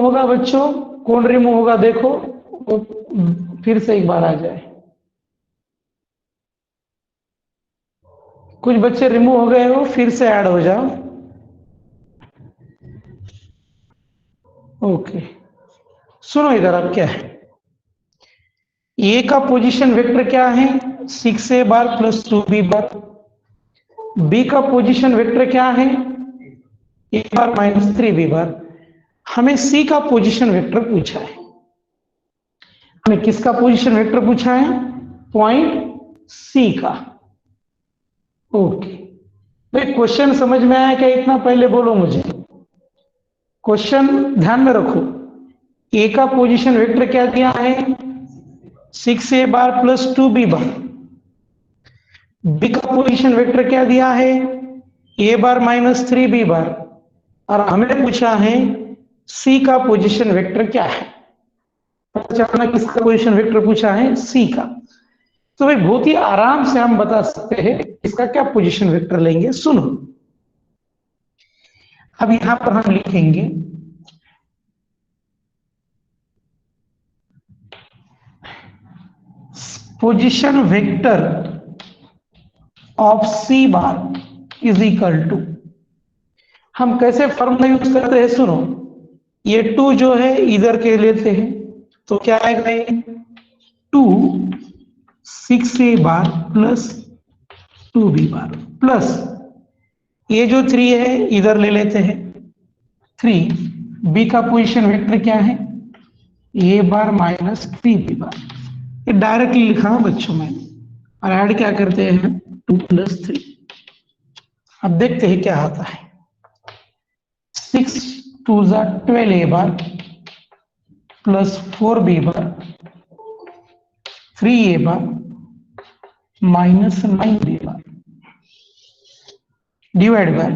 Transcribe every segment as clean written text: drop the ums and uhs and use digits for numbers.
Remove होगा बच्चों? कौन रिमूव होगा देखो, वो फिर से एक बार आ जाए। कुछ बच्चे रिमूव हो गए हो, फिर से ऐड हो जाओ। ओके, सुनो इधर अब क्या है। ए का पोजीशन वेक्टर क्या है? 6a बार प्लस 2b बार। बी का पोजीशन वेक्टर क्या है? ए बार माइनस 3b बार। हमें सी का पोजीशन वेक्टर पूछा है। हमें किसका पोजीशन वेक्टर पूछा है? पॉइंट सी का। ओके भाई, क्वेश्चन समझ में आया क्या? इतना पहले बोलो मुझे। क्वेश्चन ध्यान में रखो। ए का पोजीशन वेक्टर क्या दिया है? 6a बार प्लस 2b बार। बी का पोजीशन वेक्टर क्या दिया है? ए बार माइनस 3b बार। और हमें पूछा है सी का पोजीशन वेक्टर क्या है। अचानक किसका पोजीशन वेक्टर पूछा है? सी का। तो भाई बहुत ही आराम से हम बता सकते हैं इसका क्या पोजीशन वेक्टर लेंगे। सुनो, अब यहां पर हम लिखेंगे position vector of C bar is equal to, हम कैसे फॉर्मूला यूज करते हैं सुनो। ये 2 जो है इधर के लेते हैं, तो क्या आएगा? ये 2 6a बार प्लस 2b बार प्लस ये जो 3 है इधर ले लेते हैं 3। बी का पोजीशन वेक्टर क्या है? ए बार माइनस 3b बार। ये डायरेक्टली लिखा है बच्चों में, और ऐड क्या करते हैं? 2 प्लस 3। अब देखते हैं क्या आता है। 6 2 जा 12a bar plus 4b bar 3a bar minus 9b bar divide by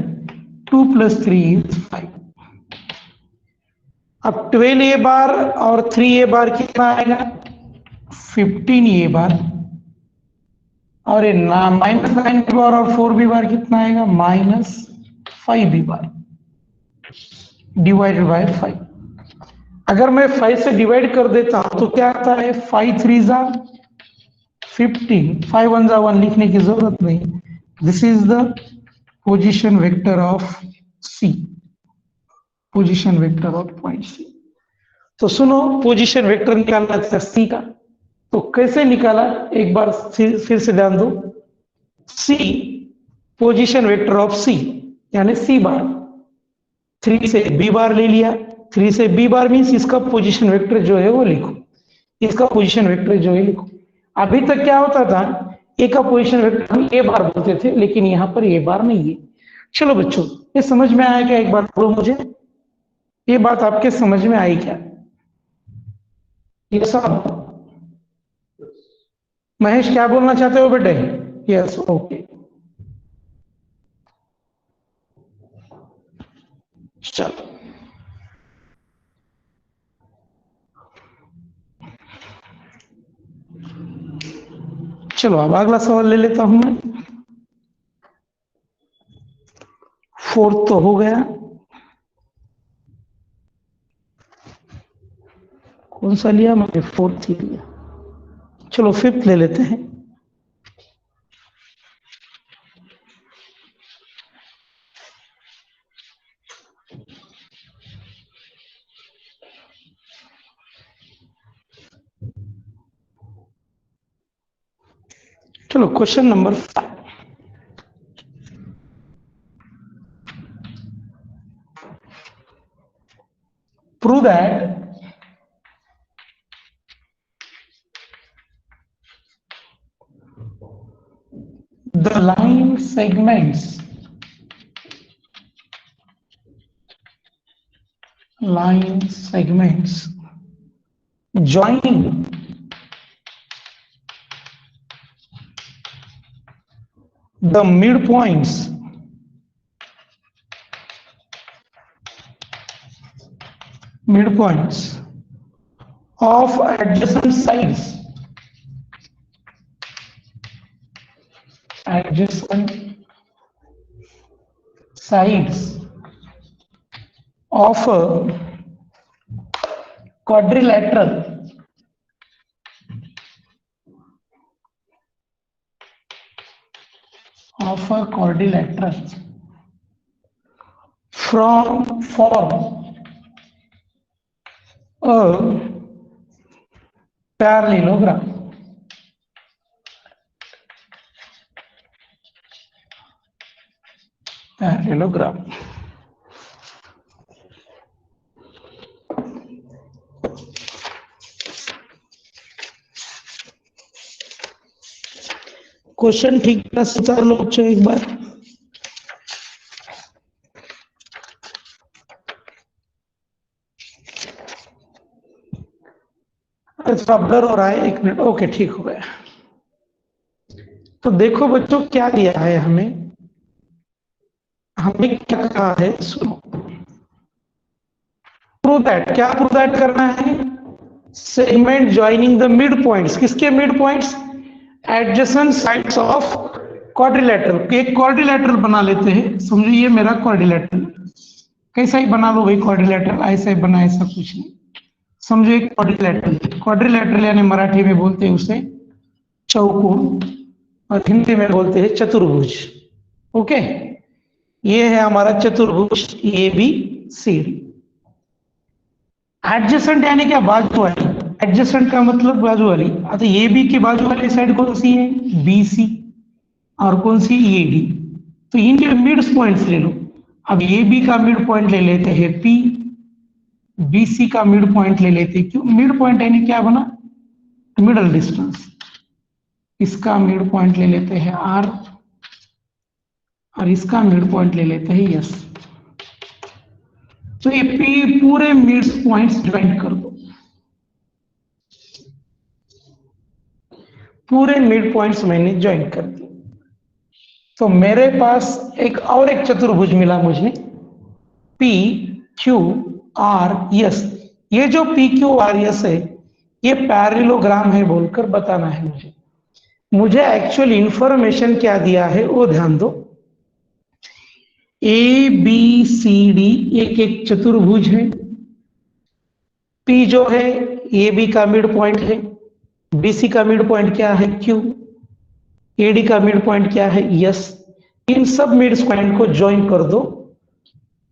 2 plus 3 is 5। अब 12a बार और 3a बार कितना आएगा? 15a बार। और ये माइनस 9b बार और 4b बार कितना आएगा? Minus 5b bar divided by 5। अगर मैं 5 से डिवाइड कर देता हूं तो क्या आता है? 5 3 जा 15, 5 1 जा 1 लिखने की जरूरत नहीं। This is the position vector of C, position vector of point C. तो सुनो, पोजीशन वेक्टर निकालना था सी का, तो कैसे निकाला एक बार फिर से ध्यान दो। सी पोजीशन वेक्टर ऑफ सी यानी सी बार, 3 से बी बार ले लिया। 3 से बी बार मीन्स इसका पोजीशन वेक्टर जो है वो लिखो, इसका पोजीशन वेक्टर जो है लिखो। अभी तक क्या होता था? ए का पोजीशन वेक्टर हम ए बार बोलते थे, लेकिन यहां पर ए बार नहीं है। चलो बच्चों, ये समझ में आया क्या? एक बार बोलो मुझे, ये बात आपके समझ में आई क्या? ये सब महेश क्या बोलना चाहते हो बेटे? Yes, okay. चलो चलो अब अगला सवाल ले लेता हूं मैं। 4 तो हो गया, कौन सा लिया मैंने? 4th ही लिया। चलो 5th ले लेते हैं। चलो question number 5। Prove that the line segments joining the midpoints of adjacent sides of a quadrilateral of a quadrilateral from form a parallelogram. Parallelogram. Question ठीक तरह से चार लो बच्चों एक बार। अच्छा ब्लर हो रहा है, एक मिनट। ओके ठीक हो गया। तो देखो बच्चों क्या दिया है हमें क्या कहा है, सुनो। प्रूव दैट, क्या प्रूव दैट करना है? Segment joining the mid points, किसके mid points? Adjacent sides of quadrilateral. एक क्वाड्रिलेटरल बना लेते हैं, समझो ये मेरा क्वाड्रिलेटरल, कैसा ही बना लो भाई क्वाड्रिलेटरल, ऐसा ही बना, ऐसा कुछ नहीं। समझो एक क्वाड्रिलेटरल, क्वाड्रिलेटरल यानी मराठी में बोलते हैं उसे चौकोन और हिंदी में बोलते हैं चतुर्भुज। ओके, ये है हमारा चतुर्भुज A B C D. Adjacent यानी क्या? बाजू वाली। एडजेसेंट का मतलब बाजू वाली। तो ए बी की बाजू वाली साइड कौन सी है? B C. और कौन सी? A D. तो इनके मिड पॉइंट्स ले लो। अब ए बी का मिड पॉइंट ले लेते हैं पी, बी सी का मिड पॉइंट ले लेते हैं, क्यों? मिड पॉइंट यानी क्या बना? Middle distance. इसका मिड पॉइंट ले लेते हैं आर और इसका मिड पॉइंट ले लेते हैं एस। तो ये पी पूरे मिड पॉइंट्स ज्वाइन कर दो, पूरे मिड पॉइंट्स मैंने ज्वाइन कर दिए। तो मेरे पास एक चतुर्भुज मिला मुझे, पी क्यू आर एस। ये जो पी क्यू आर एस है ये पैरेललोग्राम है बोलकर बताना है मुझे। मुझे एक्चुअल इंफॉर्मेशन क्या दिया है वो ध्यान दो। ए बी सी डी एक चतुर्भुज है। पी जो है ए बी का मिड पॉइंट है, बी सी का मिड पॉइंट क्या है? क्यू। एडी का मिड पॉइंट क्या है? यस। इन सब मिड पॉइंट को ज्वाइन कर दो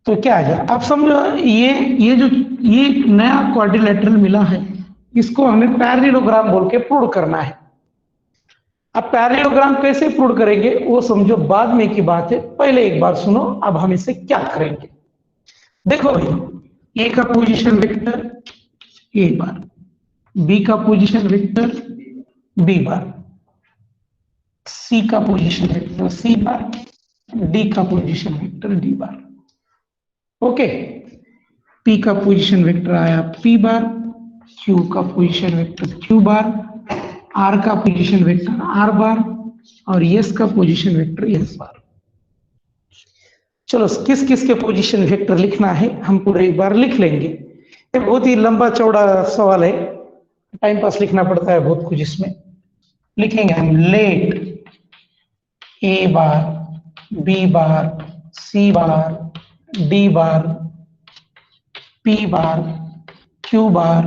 तो क्या आ जाए? आप समझो, ये नया क्वाड्रिलेटरल मिला है, इसको हमें पैरेललोग्राम बोल के प्रूव करना है। अब पैरेललोग्राम कैसे प्रूव करेंगे वो समझो, बाद में की बात है, पहले एक बार सुनो अब हम इसे क्या करेंगे। देखो भाई, ए का position vector A bar, B का position vector B bar, C का position vector C bar, D का position vector D bar. Okay, P का पोजीशन वेक्टर आया पी बार, क्यू का position vector Q bar, R का position vector R bar और S का position vector S bar. चलो किस किस के पोजीशन वेक्टर लिखना है हम पूरे एक बार लिख लेंगे। ये बहुत ही लंबा चौड़ा सवाल है, टाइम पास लिखना पड़ता है बहुत कुछ इसमें। लिखेंगे हम let A bar B bar C bar D bar P bar Q bar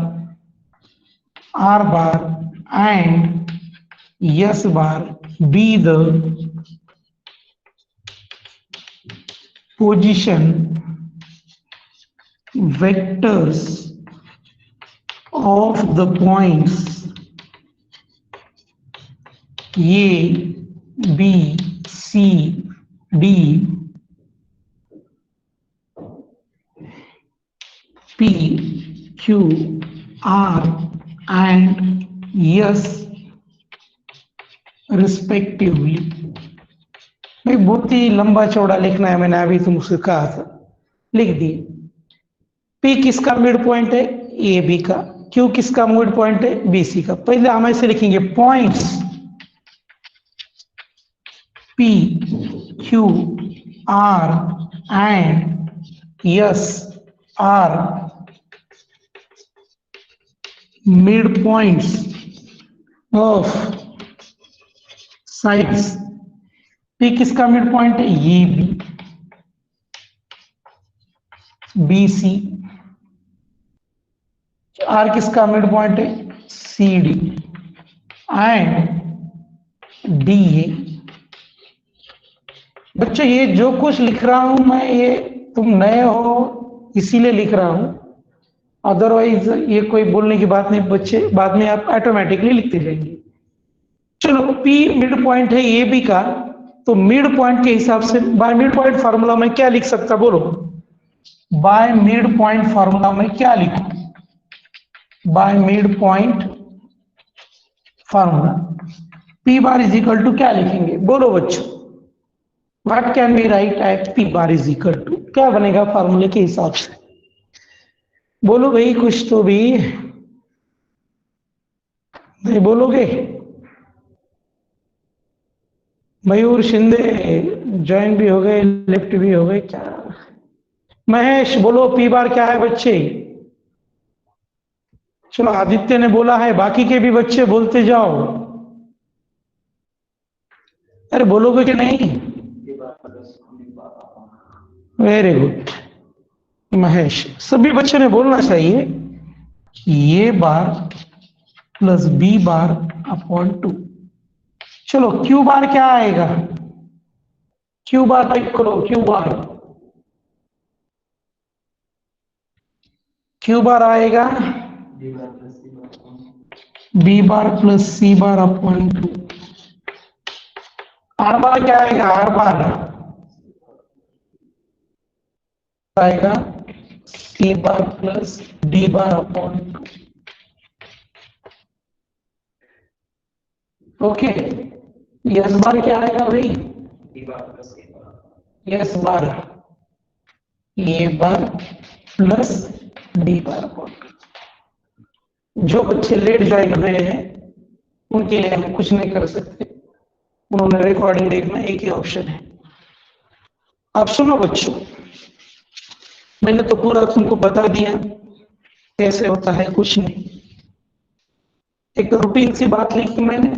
R bar and S bar be the position vectors of the points A, B, C, D, P, Q, R and S respectively। भाई बहुत ही लंबा चौड़ा लिखना है, मैंने अभी तुमसे कहा था, लिख दिए। पी किसका मिड पॉइंट है? ए बी का। क्यू किसका मिड पॉइंट है? बी सी का। पहले हम ऐसे लिखेंगे points P Q R and S are mid points of sides. P किसका मिड पॉइंट है? ये बी सी। आर किसका मिड पॉइंट है? C D and D A. बच्चों ये जो कुछ लिख रहा हूं मैं, ये तुम नए हो इसीलिए लिख रहा हूं, अदरवाइज ये कोई बोलने की बात नहीं, बच्चे बाद में आप ऑटोमेटिकली लिखते जाएंगे। चलो पी मिड पॉइंट है ए बी का, तो मिड पॉइंट के हिसाब से बाय मिड पॉइंट फार्मूला में क्या लिख सकता, बोलो? बाय मिड पॉइंट फार्मूला में क्या लिखूं? By mid point formula P bar is equal to क्या लिखेंगे, बोलो बच्चों? What can be write at P bar is equal to, क्या बनेगा फार्मूले के हिसाब से? बोलो भाई, कुछ तो भी नहीं बोलोगे? मयूर शिंदे ज्वाइन भी हो गए, लेफ्ट भी हो गए क्या? महेश बोलो पी बार क्या है बच्चे? चलो आदित्य ने बोला है, बाकी के भी बच्चे बोलते जाओ। अरे बोलोगे कि नहीं? वेरी गुड महेश, सभी बच्चों ने बोलना चाहिए कि ये bar plus B bar upon 2। चलो क्यू बार क्या आएगा? क्यू बार टाइप करो, क्यू बार आएगा B bar plus C bar upon 2। R bar क्या आएगा? आर बार आएगा C bar plus D bar upon 2। Okay, S bar क्या आएगा भाई? S bar A bar plus D bar upon 2। जो बच्चे लेट ज्वाइन हुए हैं उनके लिए हम कुछ नहीं कर सकते, उन्होंने रिकॉर्डिंग देखना, एक ही ऑप्शन है। आप सुनो बच्चों, मैंने तो पूरा तुमको बता दिया कैसे होता है, कुछ नहीं, एक रूटीन सी बात लिखी मैंने।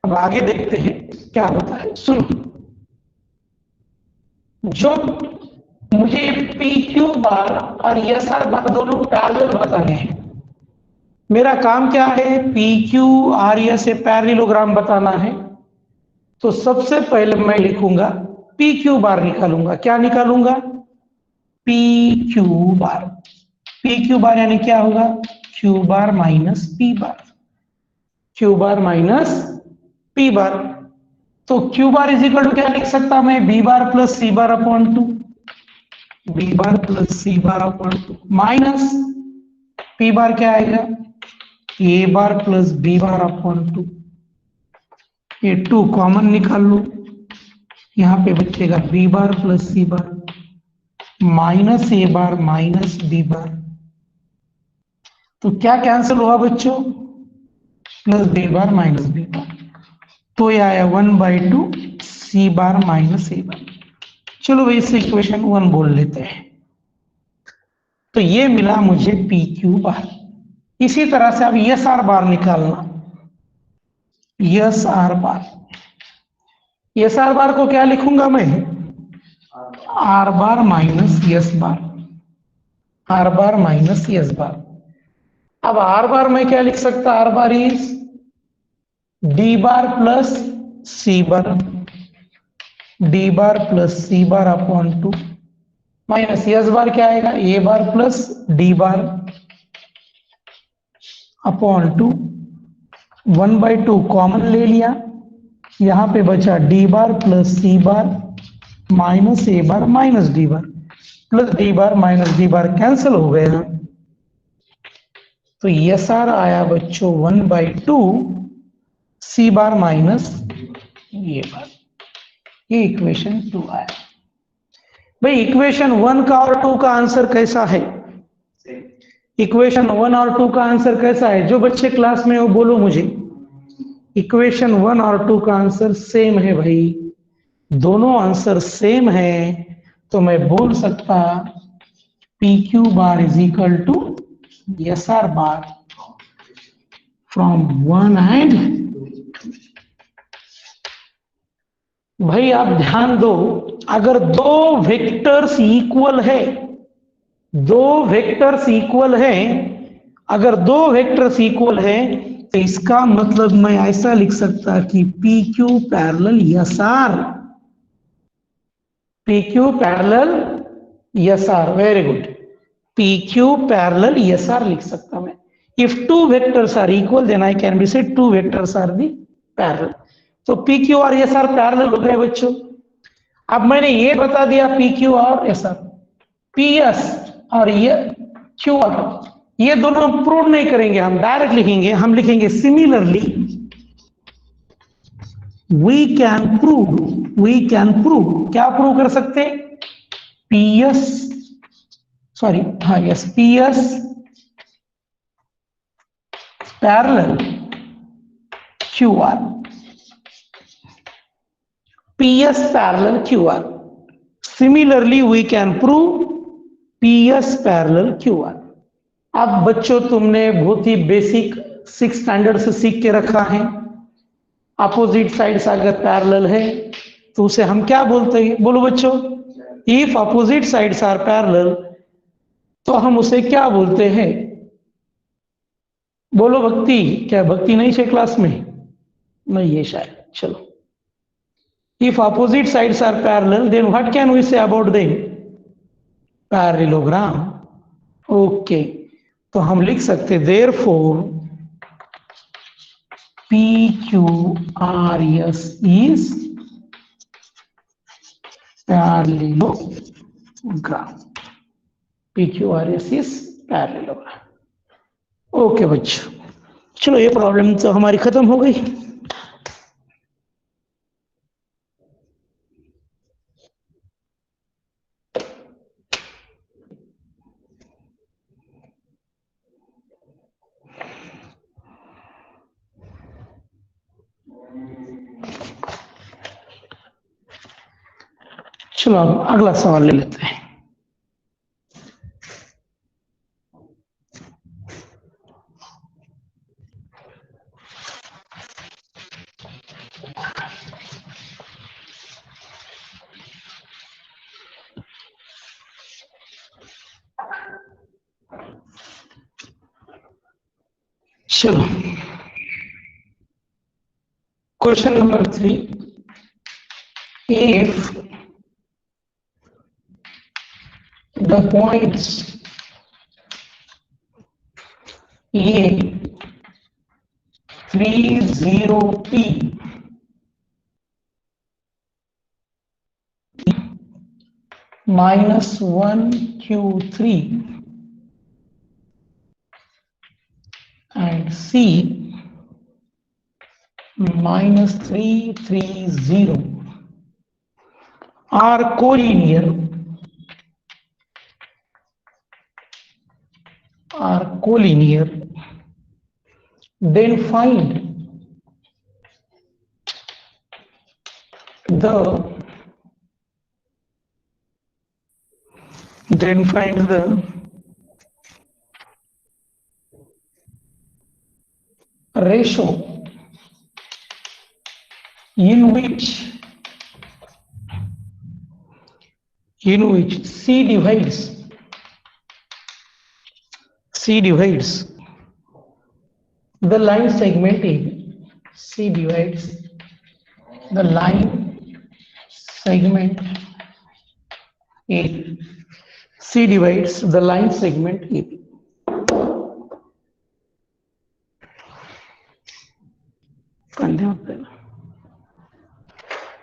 अब आगे देखते हैं क्या होता है। सुनो, जो मुझे पी क्यू बार और एस आर बार दोनों पैरेलल बताने हैं, मेरा काम क्या है? पी क्यू आर एस से पैरेललोग्राम बताना है। तो सबसे पहले मैं लिखूंगा पी क्यू बार निकालूंगा। क्या निकालूंगा? P Q bar. P Q bar यानी क्या होगा? Q bar minus P bar, Q bar minus P bar. तो Q bar is equal to क्या लिख सकता मैं? B bar plus C bar upon 2, B bar plus C bar upon 2 minus P bar क्या आएगा? A bar plus B bar upon 2। ये 2 common निकाल लो, यहां पे बचेगा B bar plus C bar minus A bar minus B bar. तो क्या कैंसिल हुआ बच्चों? Plus B bar minus B bar, तो ये आया 1/2 सी बार माइनस ए बार। चलो भाई इसे इक्वेशन 1 बोल लेते हैं। तो ये मिला मुझे पी क्यू बार। इसी तरह से अब एस आर बार निकालना। S R bar, S R bar को क्या लिखूंगा मैं? R bar minus S bar, R bar minus S bar. अब आर बार में क्या लिख सकता? R bar is D bar plus C bar, D bar plus C bar upon 2 minus S bar क्या आएगा? A bar plus D bar upon 2। 1/2 common ले लिया, यहां पे बचा D bar plus C bar minus A bar minus D bar, plus D bar minus D bar cancel हो गया। तो एस आर आया बच्चों 1/2 सी बार माइनस ए बार। ये इक्वेशन 2 आया। भाई इक्वेशन 1 का और 2 का आंसर कैसा है? इक्वेशन 1 और 2 का आंसर कैसा है? जो बच्चे क्लास में हो बोलो मुझे। इक्वेशन 1 और 2 का आंसर सेम है भाई, दोनों आंसर सेम है। तो मैं बोल सकता P Q bar is equal to S R bar from 1 and. भाई आप ध्यान दो, अगर दो वेक्टर्स इक्वल है, दो वेक्टर्स इक्वल है, अगर दो वेक्टर्स इक्वल है तो इसका मतलब मैं ऐसा लिख सकता कि P Q parallel S R, P Q parallel S R, very good, P Q parallel S R लिख सकता मैं। If two vectors are equal then I can be said two vectors are the parallel. तो P Q और S R parallel हो गए बच्चों। अब मैंने ये बता दिया पी क्यू और एस आर, पी एस और ये क्यू आर, ये दोनों प्रूव नहीं करेंगे, हम डायरेक्ट लिखेंगे, हम लिखेंगे सिमिलरली वी कैन प्रूव, क्या प्रूव कर सकते? पी एस, सॉरी, हाँ yes, P S parallel Q R, P S parallel Q R, similarly we can prove P S parallel Q R. अब बच्चों तुमने बहुत ही बेसिक 6 स्टैंडर्ड से सीख के रखा है, अपोजिट साइड्स अगर पैरेलल है तो उसे हम क्या बोलते हैं? बोलो बच्चों, if opposite sides are parallel तो हम उसे क्या बोलते हैं? बोलो भक्ति, क्या भक्ति नहीं है क्लास में? नहीं है शायद, चलो। If opposite sides are parallel then what can we say about them? Parallelogram. Okay, तो हम लिख सकते therefore PQRS is parallelogram, PQRS is parallelogram। Okay बच्चों, चलो ये प्रॉब्लम तो हमारी खत्म हो गई। चलो अब अगला सवाल ले लेते हैं। चलो question number 3, if the points A 30P -1Q3 and C -330 are collinear, then find the ratio in which C divides the line segment AB. C divides the line segment AB. C divides the line segment AB.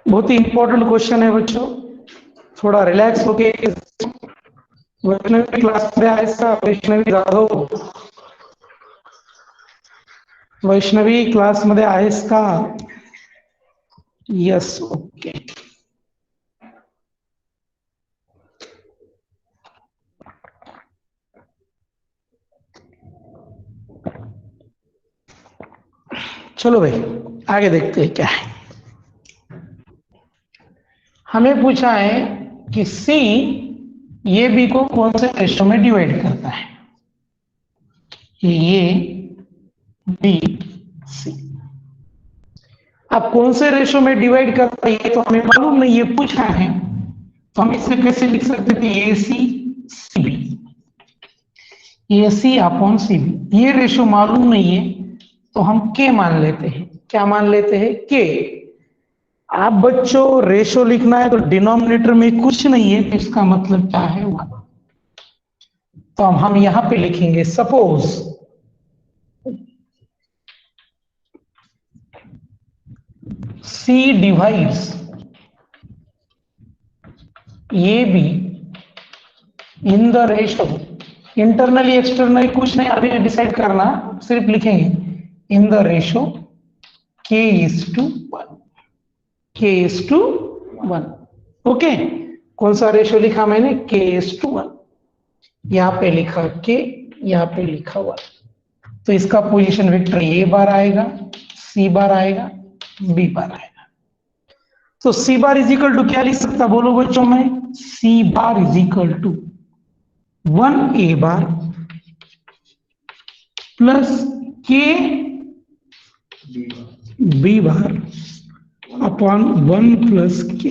बहुत ही important question है बच्चों, थोड़ा relax होके Vaishnavi class में आएगा। Vaishnavi Jadhav, Vaishnavi class मध्ये आहेस का? Yes, okay. चलो भाई आगे देखते हैं क्या है। हमें पूछा है कि C ये बी को कौन से रेशो में डिवाइड करता है? ये बी सी। अब कौन से रेशो में डिवाइड करता है ये तो हमें मालूम नहीं, ये पूछा है, तो हम इसे कैसे लिख सकते थे? ए सी सी बी। ए सी अपॉन सी बी। ये रेशो मालूम नहीं है तो हम के मान लेते हैं। क्या मान लेते हैं? के। आप बच्चों रेशो लिखना है तो डिनोमिनेटर में कुछ नहीं है तो इसका मतलब क्या है? 1। तो हम यहां पे लिखेंगे suppose C divides A B in the ratio, internally externally कुछ नहीं अभी डिसाइड करना, सिर्फ लिखेंगे in the ratio k is to 1। k is to 1। Okay, कौन सा रेशो लिखा मैंने? k is to 1। यहां पे लिखा k, यहां पे लिखा 1। तो इसका पोजीशन वेक्टर a बार आएगा, c बार आएगा, b बार आएगा। तो c bar is equal to क्या लिख सकता बोलो बच्चों? मैं c bar is equal to 1a bar plus k b bar upon 1 plus K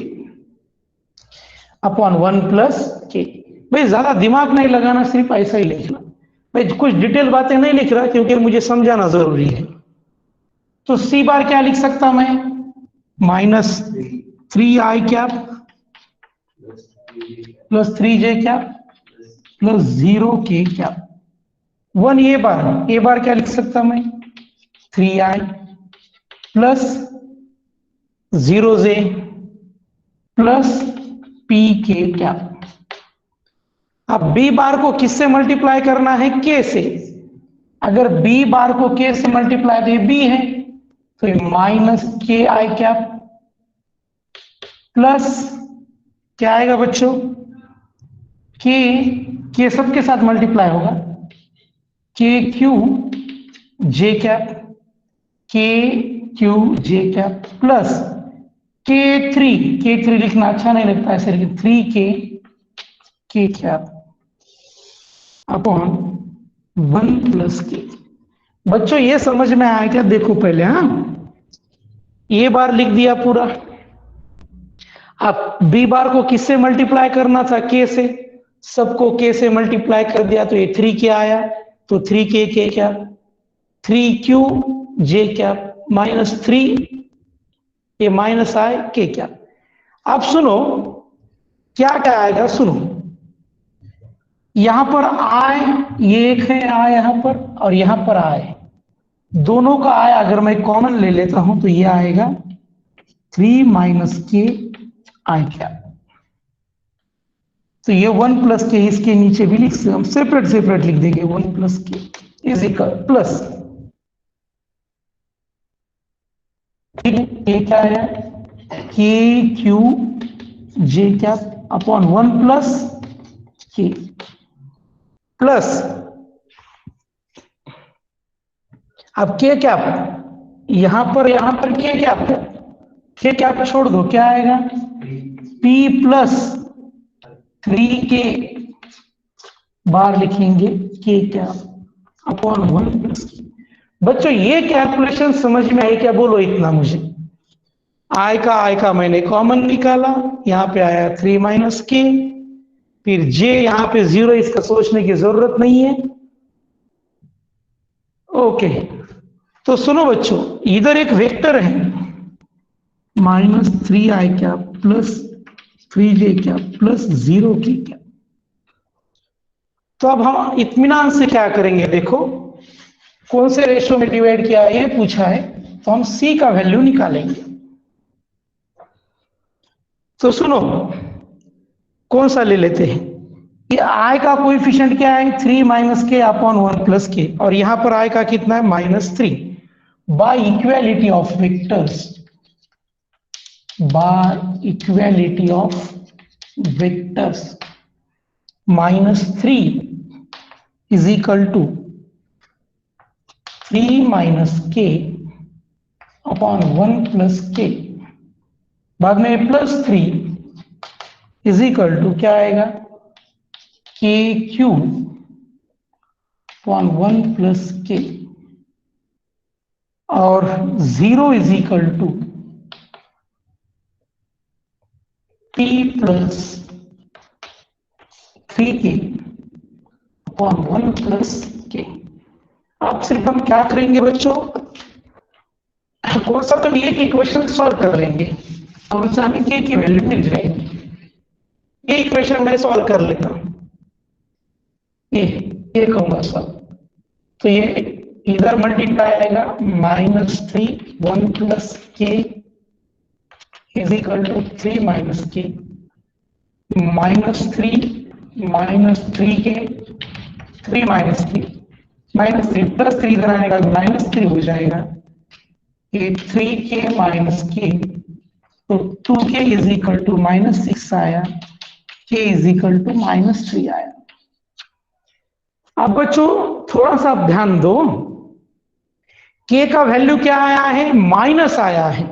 upon 1 plus K. भाई ज्यादा दिमाग नहीं लगाना, सिर्फ ऐसा ही लिखना। भाई कुछ डिटेल बातें नहीं लिख रहा क्योंकि मुझे समझाना जरूरी है। तो सी बार क्या लिख सकता मैं? Minus 3i cap plus 3j cap plus 0k cap. 1 ए बार क्या लिख सकता मैं? 3i plus 0j plus P के कैप। अब बी बार को किससे मल्टीप्लाई करना है? के से। अगर बी बार को के से मल्टीप्लाई तो ये बी है, तो ये माइनस के आई कैप प्लस क्या आएगा बच्चों? के सबके साथ मल्टीप्लाई होगा, के क्यू जे कैप, के क्यू जे कैप प्लस के थ्री लिखना अच्छा नहीं लगता ऐसे, लेकिन 3 के कैप अपॉन 1 प्लस के। बच्चों ये समझ में आया क्या? देखो पहले, हाँ ये बार लिख दिया पूरा। अब बी बार को किससे मल्टीप्लाई करना था? के से। सबको के से मल्टीप्लाई कर दिया तो ये 3 के आया, तो 3 के क्या 3 क्यू जे क्या माइनस 3 ये माइनस आए के क्या। अब सुनो क्या क्या आएगा, सुनो यहां पर आए, ये एक है आए यहां पर, और यहां पर आए, दोनों का आय अगर मैं कॉमन ले लेता हूं तो ये आएगा 3 माइनस के आई क्या। तो ये 1 प्लस के इसके नीचे भी लिख सकते हम, सेपरेट सेपरेट लिख देंगे 1 प्लस के इज इक्वल प्लस के क्या है के क्यू जे क्या अपॉन 1 प्लस के प्लस अब के क्या यहां पर के क्या छोड़ दो, क्या आएगा p प्लस 3 के बार लिखेंगे के क्या अपॉन 1 प्लस। बच्चों ये कैलकुलेशन समझ में आई क्या? बोलो इतना मुझे। आय का मैंने कॉमन निकाला, यहां पे आया 3 माइनस के, फिर जे यहां पे 0, इसका सोचने की जरूरत नहीं है। ओके, तो सुनो बच्चों, इधर एक वेक्टर है माइनस 3i क्या प्लस 3j क्या प्लस 0k क्या। तो अब हम इत्मीनान से क्या करेंगे? देखो कौन से रेशो में डिवाइड किया है ये पूछा है, तो हम c का वैल्यू निकालेंगे। तो सुनो कौन सा ले लेते हैं? ये i का कोएफिशिएंट क्या है? 3 minus K upon 1 plus K, और यहां पर i का कितना है? -3। By equality of vectors, by equality of vectors -3 is equal to 3 minus K upon 1 plus K, बाद में +3 इज इक्वल टू क्या आएगा? के क्यू अपॉन 1 प्लस के, और 0 is equal to p plus 3k upon 1 plus K. अब सिर्फ हम क्या करेंगे बच्चों, कौन सा, तो ये इक्वेशन सॉल्व कर लेंगे और उससे हमें के की वैल्यू मिल जाएगी। ये इक्वेशन मैं सॉल्व कर लेता हूं, ये कहूंगा सॉल्व, तो ये इधर मल्टीप्लाई आएगा -3 1 प्लस के इज इक्वल टू 3 माइनस के, -3 के 3 -3 प्लस 3 इधर आएगा -3 हो जाएगा, ये 3 के माइनस के, तो 2 के इज इक्वल टू -6 आया, के इज इक्वल टू -3 आया। अब बच्चों थोड़ा सा आप ध्यान दो, के का वैल्यू क्या आया है, माइनस आया है।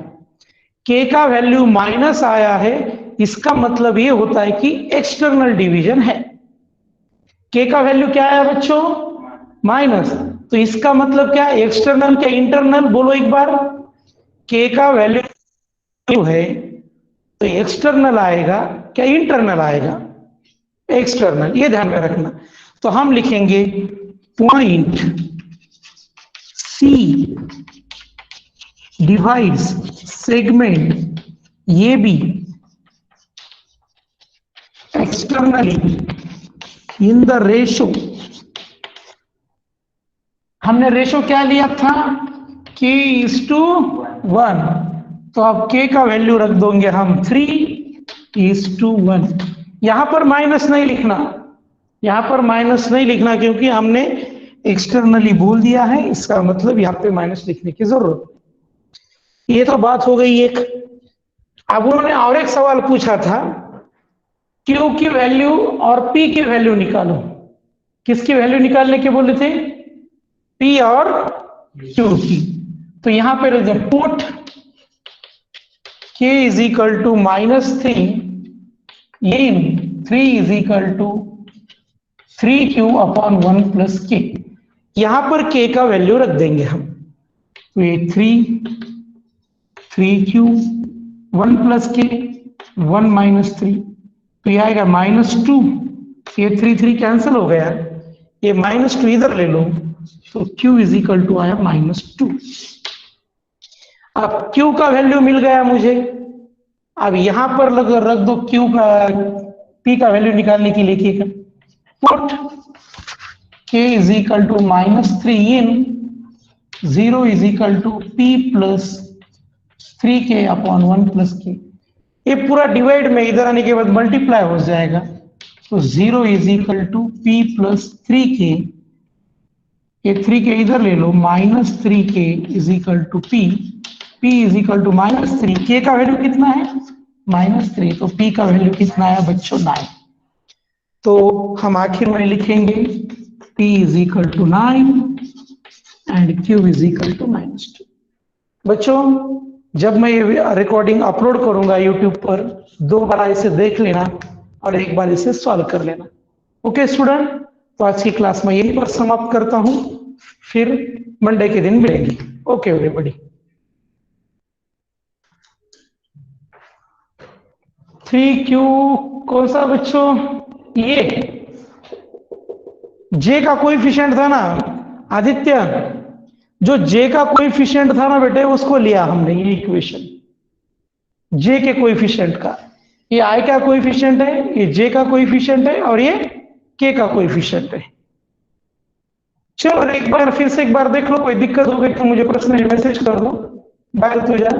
के का वैल्यू माइनस आया है, इसका मतलब ये होता है कि एक्सटर्नल डिवीजन है। के का वैल्यू क्या आया बच्चों, माइनस, तो इसका मतलब क्या, एक्सटर्नल क्या इंटरनल, बोलो एक बार। के का वैल्यू है तो एक्सटर्नल आएगा क्या इंटरनल आएगा, एक्सटर्नल, ये ध्यान में रखना। तो हम लिखेंगे point C divides segment A B externally in the ratio, हमने रेशो क्या लिया था, k:1, तो अब k का वैल्यू रख दोगे हम 3:1। यहां पर माइनस नहीं लिखना, यहां पर माइनस नहीं लिखना क्योंकि हमने एक्सटर्नली बोल दिया है, इसका मतलब यहां पे माइनस लिखने की जरूरत नहीं। ये तो बात हो गई एक। अब उन्होंने और एक सवाल पूछा था, Q की वैल्यू और P की वैल्यू निकालो। किसकी वैल्यू निकालने के बोले थे, P और Q की। तो यहां पर put K is equal to -3 in 3 is equal to 3Q upon 1 plus K. यहां पर K का वैल्यू रख देंगे हम, तो ये 3Q 1 प्लस के 1 -3, तो ये आएगा -2, ये 3 कैंसिल हो गया, ये -2 इधर ले लो, तो Q इज इक्वल टू आया -2। अब Q का वैल्यू मिल गया मुझे, अब यहां पर रख दो Q का, P का वैल्यू निकालने के लिए K का, put K is equal to -3 in 0 is equal to P plus 3K upon 1 plus K. ये पूरा डिवाइड में इधर आने के बाद मल्टीप्लाई हो जाएगा, तो 0 is equal to P plus 3K, ये 3K इधर ले लो, -3K is equal to P is equal to -3, K का वैल्यू कितना है -3, तो P का वैल्यू कितना है बच्चों 9। तो हम आखिर में लिखेंगे P is equal to 9 and Q is equal to -2। बच्चों जब मैं ये रिकॉर्डिंग अपलोड करूंगा यूट्यूब पर, 2 बार इसे देख लेना और 1 बार इसे सॉल्व कर लेना। ओके स्टूडेंट, तो आज की क्लास में यहीं पर समाप्त करता हूं, फिर मंडे के दिन मिलेंगे। Okay everybody. 3Q कौन सा बच्चों, ये J का कोएफिशिएंट था ना आदित्य, जो J का कोएफिशिएंट था ना बेटे, उसको लिया हमने, ये इक्वेशन J के कोएफिशिएंट का। ये I का कोएफिशिएंट है, ये J का कोएफिशिएंट है और ये K का कोएफिशिएंट है। चलो एक बार फिर से एक बार देख लो, कोई दिक्कत हो गई तो मुझे प्रश्न मैसेज कर दो। बाय, तो जा